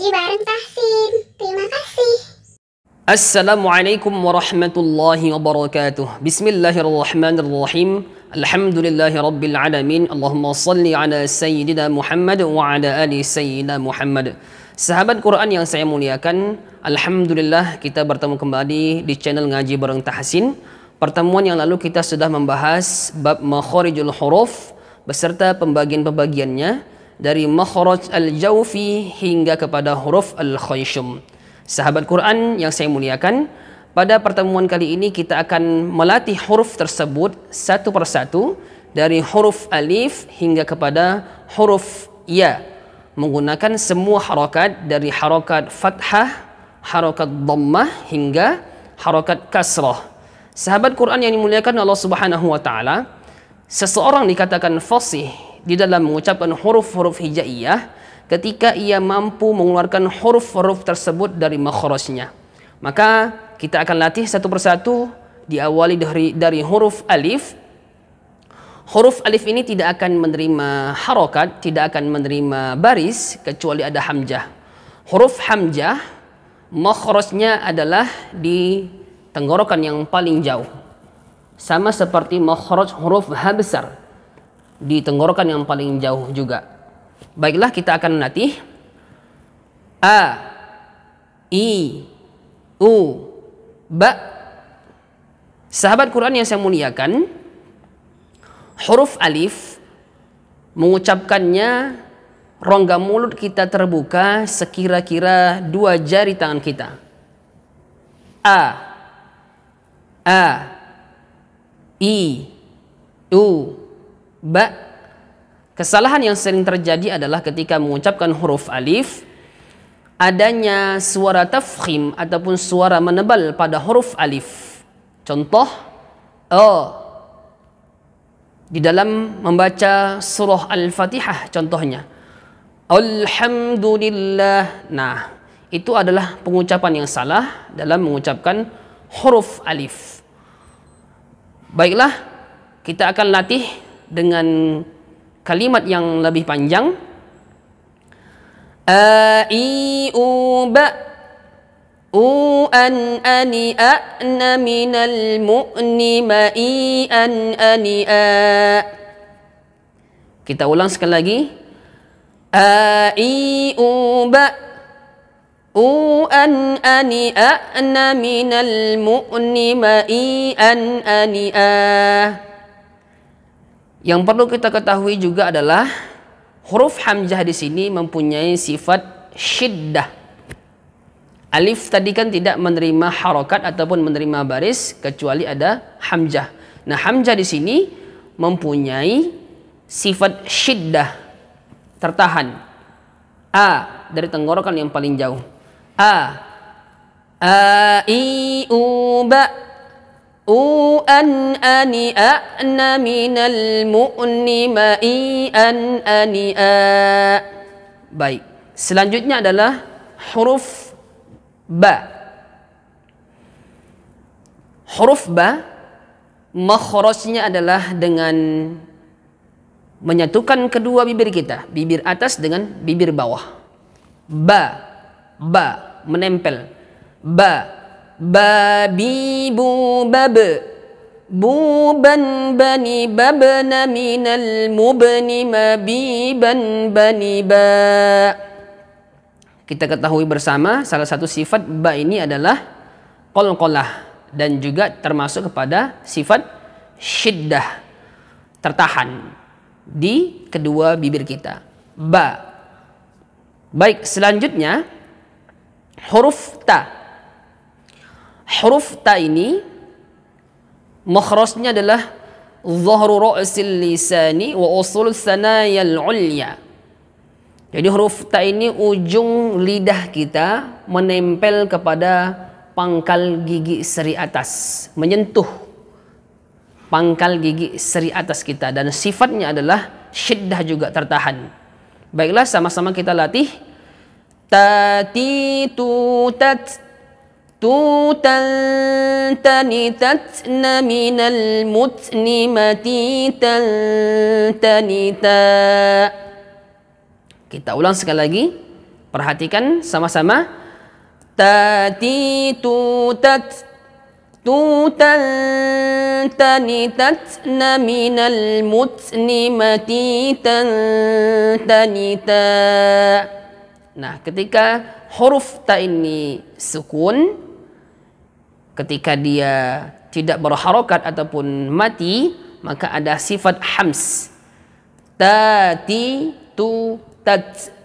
Ngaji bareng Tahsin. Terima kasih. Assalamualaikum warahmatullahi wabarakatuh. Bismillahirrahmanirrahim. Alhamdulillahi rabbil alamin. Allahumma salli ala sayyidina Muhammad wa ala ali sayyidina Muhammad. Sahabat Quran yang saya muliakan, alhamdulillah kita bertemu kembali di channel Ngaji Bareng Tahsin. Pertemuan yang lalu kita sudah membahas bab makharijul huruf beserta pembagian-pembagiannya dari makhraj al-jawfi hingga kepada huruf al-khayshum. Sahabat Quran yang saya muliakan, pada pertemuan kali ini kita akan melatih huruf tersebut satu persatu dari huruf alif hingga kepada huruf ya, menggunakan semua harakat dari harakat fathah, harakat dhammah hingga harakat kasrah. Sahabat Quran yang dimuliakan Allah Subhanahu wa taala, seseorang dikatakan fasih di dalam mengucapkan huruf-huruf hijaiyah ketika ia mampu mengeluarkan huruf-huruf tersebut dari makhrajnya. Maka kita akan latih satu persatu, diawali dari huruf alif. Huruf alif ini tidak akan menerima harokat, tidak akan menerima baris kecuali ada hamzah. Huruf hamzah makhrajnya adalah di tenggorokan yang paling jauh. Sama seperti makhraj huruf ha besar, di tenggorokan yang paling jauh juga. Baiklah, kita akan latih a, i, u, ba. Sahabat Quran yang saya muliakan, huruf alif mengucapkannya rongga mulut kita terbuka sekira-kira 2 jari tangan kita. A, i, u, ba. Kesalahan yang sering terjadi adalah ketika mengucapkan huruf alif, adanya suara tafkhim ataupun suara menebal pada huruf alif. Contoh, di dalam membaca surah Al-Fatihah contohnya, Alhamdulillah. Nah, itu adalah pengucapan yang salah dalam mengucapkan huruf alif. Baiklah, kita akan latih dengan kalimat yang lebih panjang. A, i, u, ba, u, an, ani, a, na, minal, mu'ni, ma, i, an, ani, a. Kita ulang sekali lagi. A, i, u, ba, u, an, ani, a, na, minal, mu'ni, ma, i, an, ani, a. Yang perlu kita ketahui juga adalah huruf hamzah di sini mempunyai sifat syiddah. Alif tadi kan tidak menerima harokat ataupun menerima baris kecuali ada hamzah. Nah, hamzah di sini mempunyai sifat syiddah, tertahan. A dari tenggorokan yang paling jauh. A, i, u, ba. U, an, ani, a, na, minal, mu'ni, ma, i, an, ani, a. Baik, selanjutnya adalah huruf ba. Huruf ba makhrajnya adalah dengan menyatukan kedua bibir kita, bibir atas dengan bibir bawah. Ba, menempel. Ba, babi, bu, bab, buban, bani, babna, minal, mubni, mabiban, bani, ba. Kita ketahui bersama salah satu sifat ba ini adalah qalqalah dan juga termasuk kepada sifat syiddah, tertahan di kedua bibir kita. Ba. Baik, selanjutnya huruf ta. Huruf ta ini makhrajnya adalah dhahru ra'sil lisani wa usul thanayal ulya. Jadi huruf ta ini ujung lidah kita menempel kepada pangkal gigi seri atas, menyentuh pangkal gigi seri atas kita, dan sifatnya adalah syiddah juga, tertahan. Baiklah, sama-sama kita latih. Tati, tutat, tutan, tanitat, na, minal, mutni, matitan, tanita. Kita ulang sekali lagi. Perhatikan sama-sama. Tati tutat tutan tanitatna minal mutni matitan tanita. Nah, ketika huruf ta ini sukun, ketika dia tidak berharokat ataupun mati, maka ada sifat hams. Tati tu tat.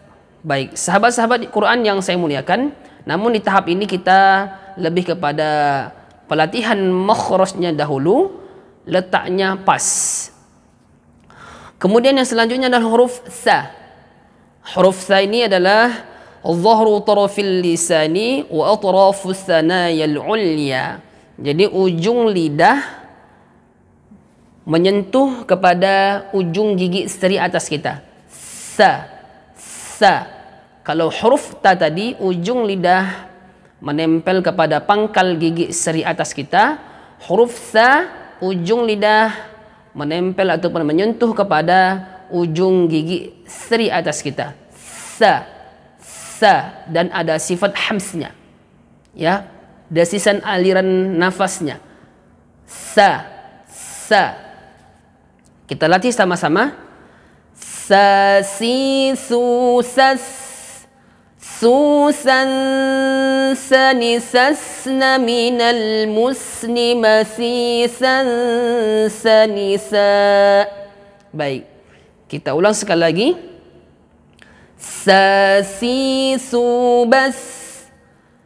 Baik, sahabat-sahabat di Quran yang saya muliakan, namun di tahap ini kita lebih kepada pelatihan makhrajnya dahulu, letaknya pas. Kemudian yang selanjutnya adalah huruf sa. Huruf sa ini adalah dhahru tarafil lisani wa atrafus sanayal ulya. Jadi ujung lidah menyentuh kepada ujung gigi seri atas kita. Sa. Sa. Kalau huruf ta tadi ujung lidah menempel kepada pangkal gigi seri atas kita, huruf sa ujung lidah menempel ataupun menyentuh kepada ujung gigi seri atas kita. Sa, sa, dan ada sifat hamsnya, ya, desisan aliran nafasnya. Sa, sa. Kita latih sama-sama. Sa, si, su, sas. Susan sanisasna minal musni masisan sanisa. Baik, kita ulang sekali lagi. Sasi subas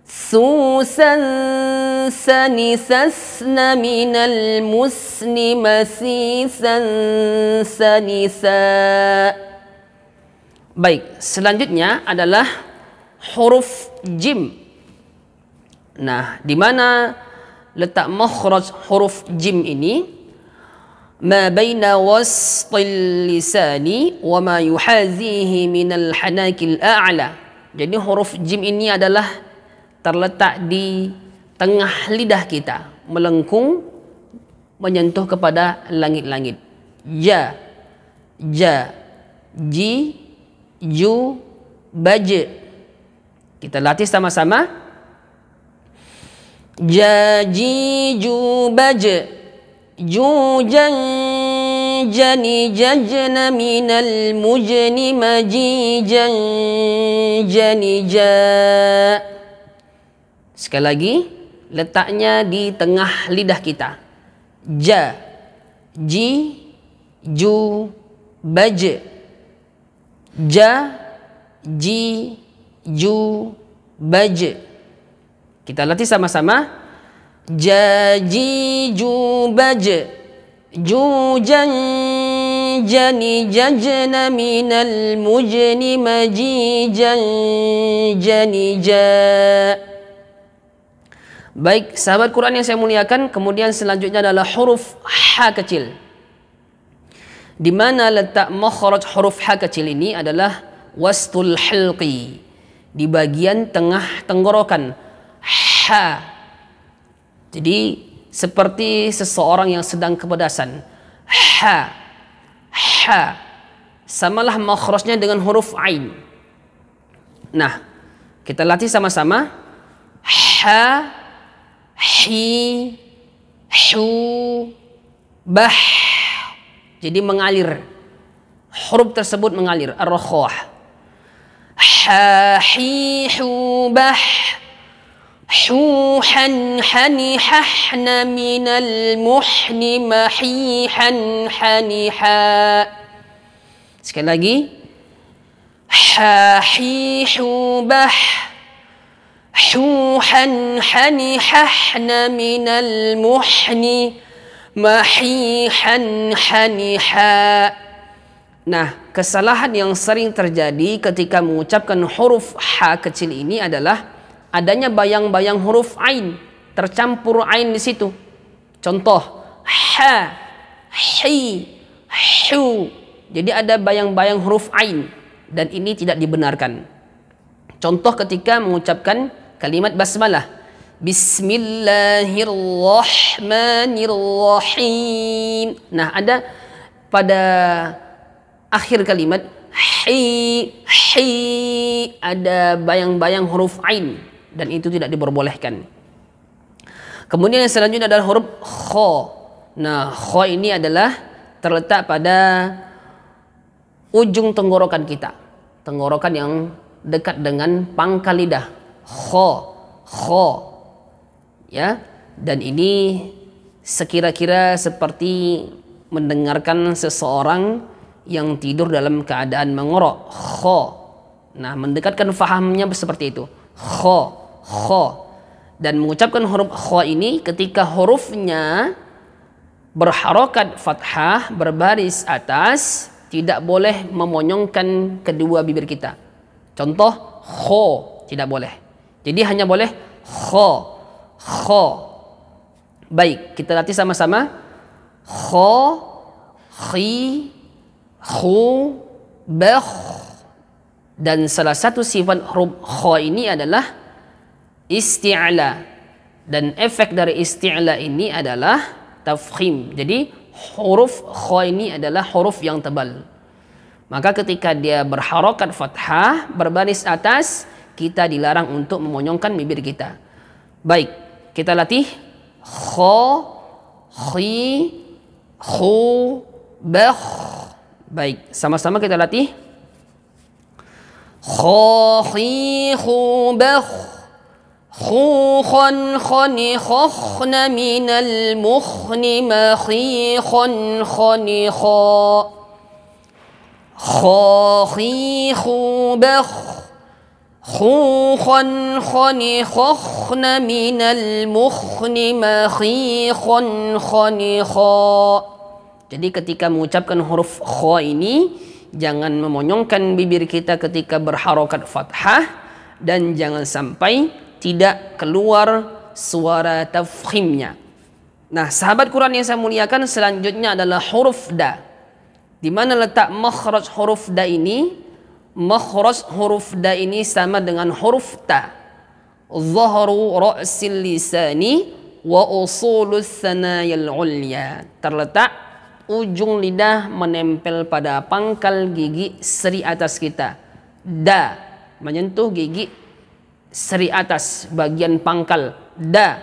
susan sanisasna minal musni masisan sanisa. Baik, selanjutnya adalah huruf jim. Nah, di mana letak makhraj huruf jim ini? Ma baina wastil lisani wa ma yuhazihi minal hanakil a'la. Jadi huruf jim ini adalah terletak di tengah lidah kita, melengkung menyentuh kepada langit-langit. Ja, ja, ji, ju, baje. Kita latih sama-sama. Jaji jubaje jujan jani jajna minal mujni majijan jani ja. Sekali lagi, letaknya di tengah lidah kita. Ja, ji, ju, baje. Ja, ji, ju, baje. Kita latih sama-sama. Jaji ju baje jujan jani jajna minal mujni majijan jani ja. Baik, sahabat Quran yang saya muliakan, kemudian selanjutnya adalah huruf ha kecil. Di mana letak makhraj huruf ha kecil ini adalah wastul hilqi, di bagian tengah tenggorokan. Ha. Jadi seperti seseorang yang sedang kepedasan. Ha. Ha. Samalah makhrajnya dengan huruf ain. Nah, kita latih sama-sama. Ha, hi, hu, bah. Jadi mengalir. Huruf tersebut mengalir. Ar-rakhwah. Ha, hi, hu, bah. Huhan hanihahna minal muhni mahihan haniha. Sekali lagi. Ha, hi, hu, bah. Huhan hanihahna minal muhni mahihan haniha. Nah, kesalahan yang sering terjadi ketika mengucapkan huruf ha kecil ini adalah adanya bayang-bayang huruf ain, tercampur ain di situ. Contoh, ha, hi, hu. Jadi ada bayang-bayang huruf ain dan ini tidak dibenarkan. Contoh ketika mengucapkan kalimat basmalah. Bismillahirrahmanirrahim. Nah, ada pada akhir kalimat hi, ada bayang-bayang huruf ain dan itu tidak diperbolehkan. Kemudian yang selanjutnya adalah huruf kha. Nah, kha ini adalah terletak pada ujung tenggorokan kita. Tenggorokan yang dekat dengan pangkal lidah. Kha. Ya. Dan ini sekira-kira seperti mendengarkan seseorang yang tidur dalam keadaan mengorok. Kha. Nah, mendekatkan fahamnya seperti itu. Kha. Dan mengucapkan huruf kha ini ketika hurufnya berharokat fathah berbaris atas, tidak boleh memonyongkan kedua bibir kita. Contoh kho, tidak boleh. Jadi hanya boleh kho. Baik, kita latih sama-sama. Kho, khi, khu, bakh. Dan salah satu sifat huruf kho ini adalah isti'la, dan efek dari isti'la ini adalah tafkhim. Jadi huruf kha ini adalah huruf yang tebal. Maka ketika dia berharokat fathah berbaris atas, kita dilarang untuk memonyongkan bibir kita. Baik, kita latih. Kha, khi, khu, bakh. Baik, sama-sama kita latih. Kha, khi, khu, bakh. خوخا خنخخن من المخن مخيخا خنخا خاخيخ بخ خوخا خنخخن من المخن مخيخا خنخا. Jadi ketika mengucapkan huruf kha ini, jangan memonyongkan bibir kita ketika berharokat fathah, dan jangan sampai tidak keluar suara tafkhimnya. Nah, sahabat Quran yang saya muliakan, selanjutnya adalah huruf da. Di mana letak makhraj huruf da ini? Makhraj huruf da ini sama dengan huruf ta. Zahru ra'sil lisani wa usulus sanayal ulya. Terletak ujung lidah menempel pada pangkal gigi seri atas kita. Da menyentuh gigi seri atas bagian pangkal. Da.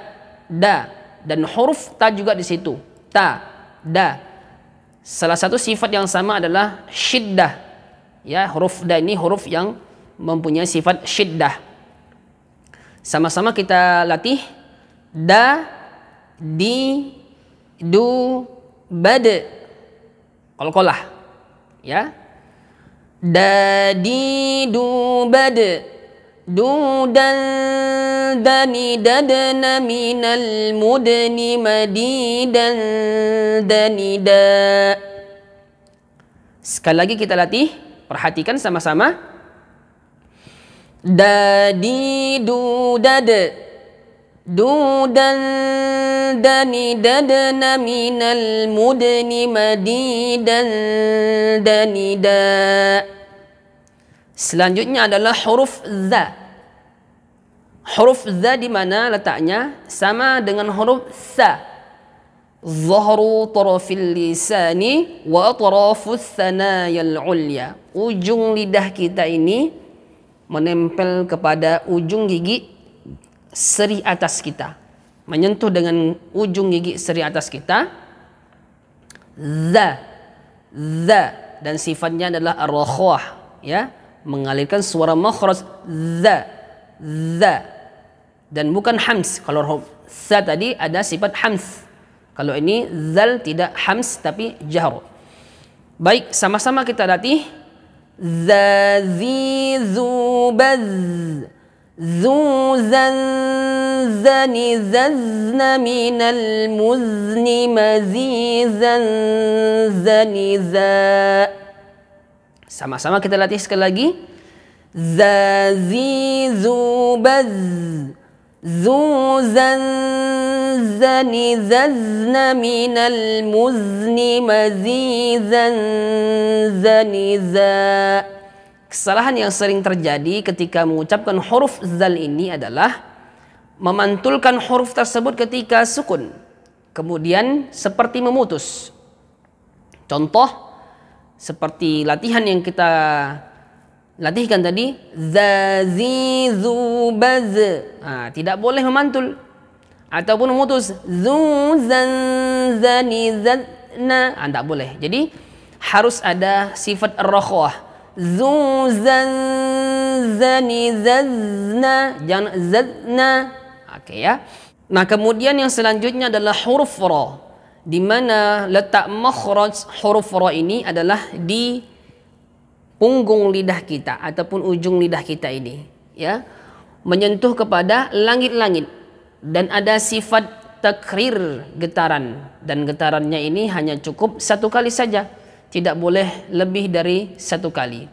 Dan huruf ta juga di situ. Ta, da. Salah satu sifat yang sama adalah syiddah. Ya, huruf da ini huruf yang mempunyai sifat syiddah. Sama-sama kita latih. Da, di, du, bad. Qalqalah. Ya. Da, di, du, bad. Dudan dani dadana minal mudni madidan danida. Sekali lagi kita latih, perhatikan sama-sama. Dadi dudad dudan dani dadana minal mudni madidan danida. Selanjutnya adalah huruf za. Huruf za di mana letaknya? Sama dengan huruf sa. Zahru tarafil lisani wa atrafus sanayal ulya. Ujung lidah kita ini menempel kepada ujung gigi seri atas kita. Menyentuh dengan ujung gigi seri atas kita. Za. Dan sifatnya adalah ar-rakhwah, ya, mengalirkan suara makhraj za. Dan bukan hams. Kalau huruf sa tadi ada sifat hams. Kalau ini zal tidak hams tapi jahr. Baik, sama-sama kita latih. Za zi zu baz zu zan zani zazna minal muzni mazizan zani za. Sama-sama kita latih sekali lagi. Za zi zu baz zu zan zani zazna minal muzni mazizan zani za. Kesalahan yang sering terjadi ketika mengucapkan huruf zal ini adalah memantulkan huruf tersebut ketika sukun, kemudian seperti memutus. Contoh, Seperti latihan yang kita latihkan tadi, za zi zu baz. Tidak boleh memantul ataupun memutus zu zan zani zana. Tidak boleh. Jadi harus ada sifat ar-rakhwah. Zu zan zani zazna, jangan zazna. Oke ya. Nah, kemudian yang selanjutnya adalah huruf ra, di mana letak makhraj huruf ra ini adalah di punggung lidah kita ataupun ujung lidah kita ini, ya, menyentuh kepada langit-langit, dan ada sifat takrir, getaran, dan getarannya ini hanya cukup satu kali saja, tidak boleh lebih dari satu kali.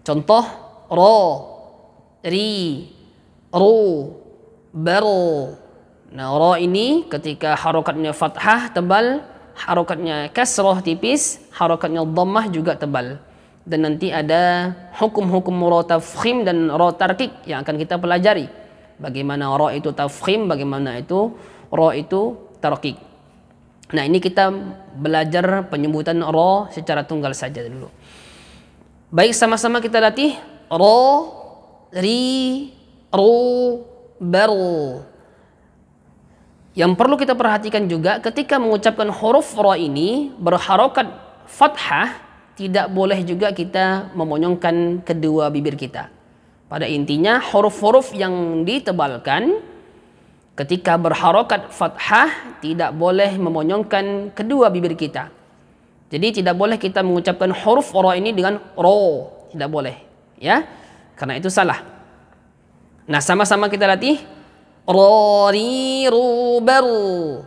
Contoh ro, ri, ru, baro. Nah, ro ini ketika harokatnya fathah tebal, harokatnya kasrah tipis, harokatnya dhammah juga tebal. Dan nanti ada hukum-hukum ro tafkhim dan ro tarkik yang akan kita pelajari. Bagaimana ro itu tafkhim, bagaimana itu ro itu tarkik. Nah, ini kita belajar penyebutan ro secara tunggal saja dulu. Baik, sama-sama kita latih. Ro, ri, ru, baru. Yang perlu kita perhatikan juga ketika mengucapkan huruf ro ini berharokat fathah, tidak boleh juga kita memonyongkan kedua bibir kita. Pada intinya huruf-huruf yang ditebalkan ketika berharokat fathah tidak boleh memonyongkan kedua bibir kita. Jadi tidak boleh kita mengucapkan huruf ro ini dengan ro, tidak boleh, ya, karena itu salah. Nah, sama-sama kita latih. Ro, ri, ru, baru.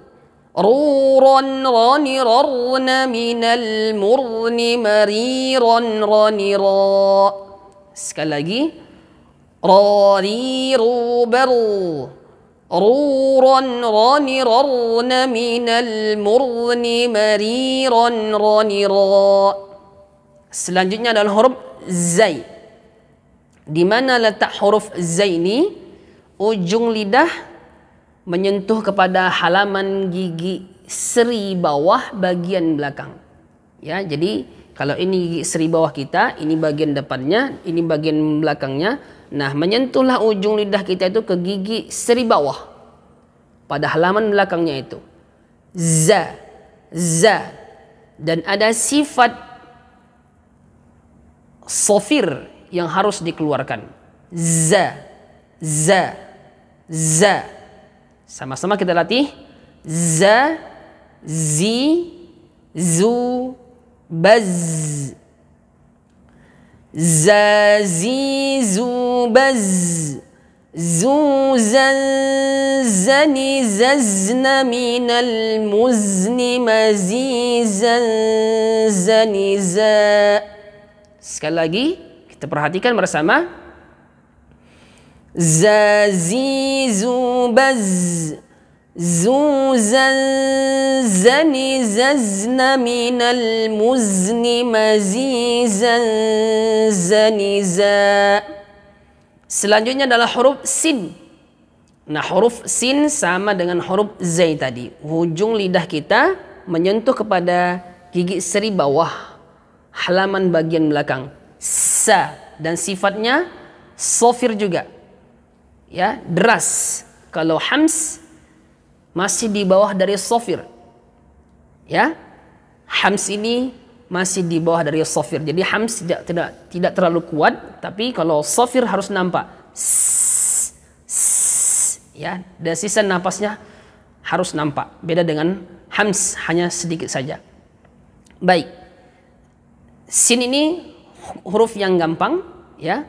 Ruron, roni, rorna, minal, murni, mariron, roni, ro. Sekali lagi. Ro, ri, ru, baru. Ruron, roni, rorna, minal, murni, mariron, roni, ro. Selanjutnya adalah huruf zai. Di mana letak huruf zai ini? Ujung lidah menyentuh kepada halaman gigi seri bawah bagian belakang. Ya, jadi kalau ini gigi seri bawah kita, ini bagian depannya, ini bagian belakangnya. Nah, menyentuhlah ujung lidah kita itu ke gigi seri bawah pada halaman belakangnya itu. Za, za. Dan ada sifat sofir yang harus dikeluarkan. Za, za, za. Sama-sama kita latih. Za, zi, zu, baz. Za, zi, zu, baz. Zu, zan, zani, zazna, minal, muzni, mazi, zan, zani, za. Sekali lagi kita perhatikan bersama. Za, zi, zu, baz. Zu, zan, zani, zazna, minal, muzni, mazi, zan, zani, za. Selanjutnya adalah huruf sin. Nah, huruf sin sama dengan huruf zai tadi. Ujung lidah kita menyentuh kepada gigi seri bawah halaman bagian belakang. Sa, dan sifatnya sofir juga. Ya, deras. Kalau hams masih di bawah dari sofir. Ya, hams ini masih di bawah dari sofir. Jadi hams tidak terlalu kuat, tapi kalau sofir harus nampak. Ya, dan sisa napasnya harus nampak. Beda dengan hams, hanya sedikit saja. Baik. Sin ini huruf yang gampang, ya.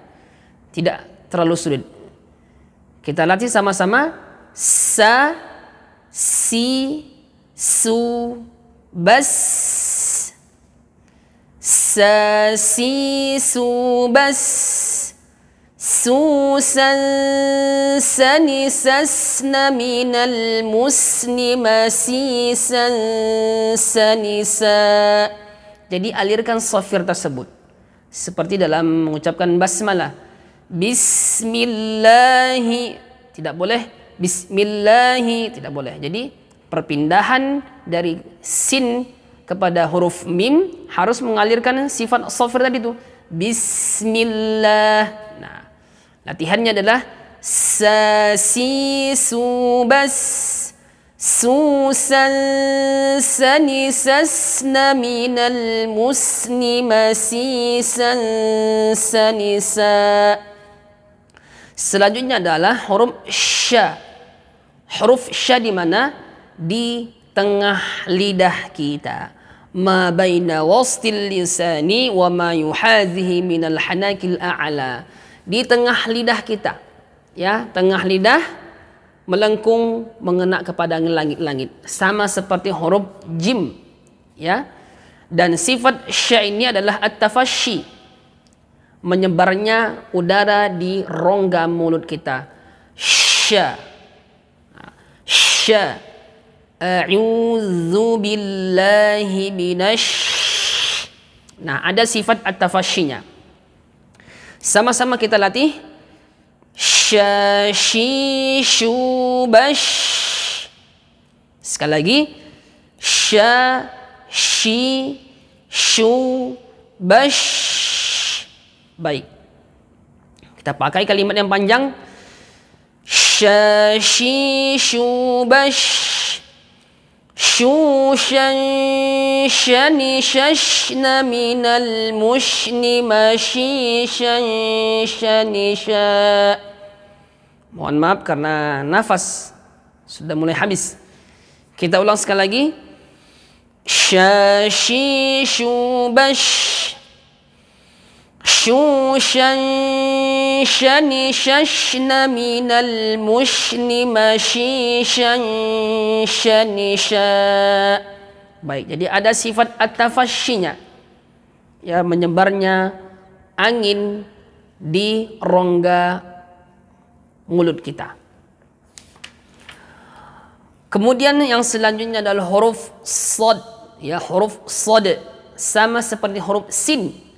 Tidak terlalu sulit. Kita latih sama-sama. Sa, si, su, bas. Sa, si, su, bas. Su, san, sani, sasna, minal, musni, masi, san, sani, sa. Jadi alirkan sofir tersebut. Seperti dalam mengucapkan basmalah. Bismillahi, tidak boleh. Bismillahi, tidak boleh. Jadi perpindahan dari sin kepada huruf mim harus mengalirkan sifat safir tadi tu. Bismillah. Nah, latihannya adalah sa si su bas susan sani sasna minal musni masisan sanisa. Selanjutnya adalah huruf sya. Huruf sya di mana? Di tengah lidah kita. Ma baina wastil lisani wa ma yuhadhihi minal hanakil a'la. Di tengah lidah kita. Ya, tengah lidah melengkung mengena kepada langit-langit, sama seperti huruf jim, ya. Dan sifat sya ini adalah at-tafasyi, menyebarnya udara di rongga mulut kita. Sya, sya, a'udzu billahi minasy. Nah, ada sifat at-tafasyinya. Sama-sama kita latih. Sya, shi, shu, bash. Sekali lagi. Sya, shi, shu, bash. Baik. Kita pakai kalimat yang panjang. Sya, shi, shu, bash. Shu, shan, shani, shashna minal mushni mashi, shan, shani, sha. Mohon maaf karena nafas sudah mulai habis. Kita ulang sekali lagi. Sya, shi, shu, bash. Shu, shan, shani, shashna minal mushni mashi, shan, shani, sha. Baik, jadi ada sifat at-tafasyinya, ya, menyebarnya angin di rongga mulut kita. Kemudian yang selanjutnya adalah huruf sad, ya, huruf sad sama seperti huruf sin.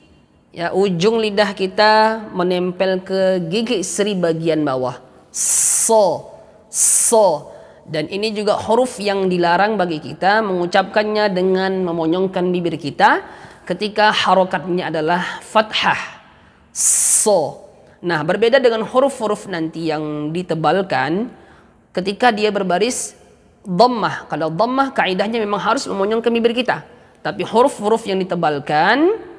Ya, ujung lidah kita menempel ke gigi seri bagian bawah. So, so. Dan ini juga huruf yang dilarang bagi kita mengucapkannya dengan memonyongkan bibir kita ketika harokatnya adalah fathah. So. Nah, berbeda dengan huruf-huruf nanti yang ditebalkan ketika dia berbaris dhammah. Kalau dhammah kaidahnya memang harus memonyongkan bibir kita. Tapi huruf-huruf yang ditebalkan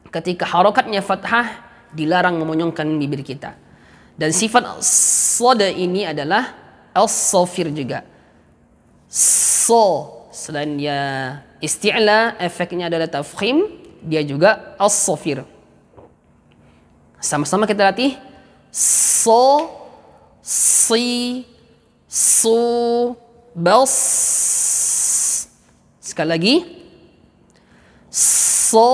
ketika harokatnya fathah dilarang memonyongkan bibir kita. Dan sifat sad ini adalah as-safir juga. So, selain dia isti'la, efeknya adalah tafkhim, dia juga as-safir. Sama-sama kita latih. So, si, su, bas. Sekali lagi. So,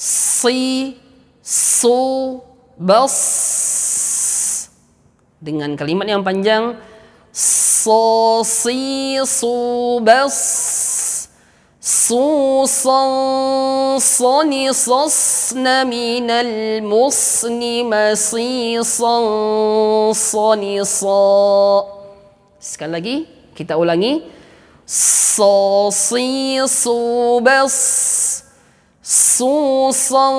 si, su, bas. Dengan kalimat yang panjang. So, si, su, bas. Su, san, sani, sasna minal musni masi, san, sani, sa. Sekali lagi, kita ulangi. So, si, su, bas. Su, san,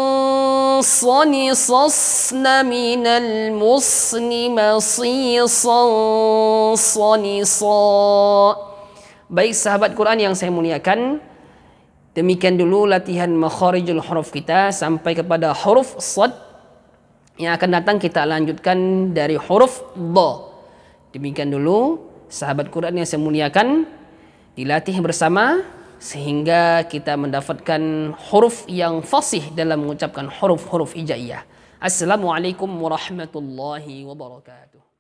sani, sasna minal musni masi, san, sani, sa. Baik sahabat Quran yang saya muliakan, demikian dulu latihan makharijul huruf kita sampai kepada huruf sad. Yang akan datang kita lanjutkan dari huruf dha. Demikian dulu sahabat Quran yang saya muliakan, dilatih bersama sehingga kita mendapatkan huruf yang fasih dalam mengucapkan huruf-huruf hijaiyah. Assalamualaikum warahmatullahi wabarakatuh.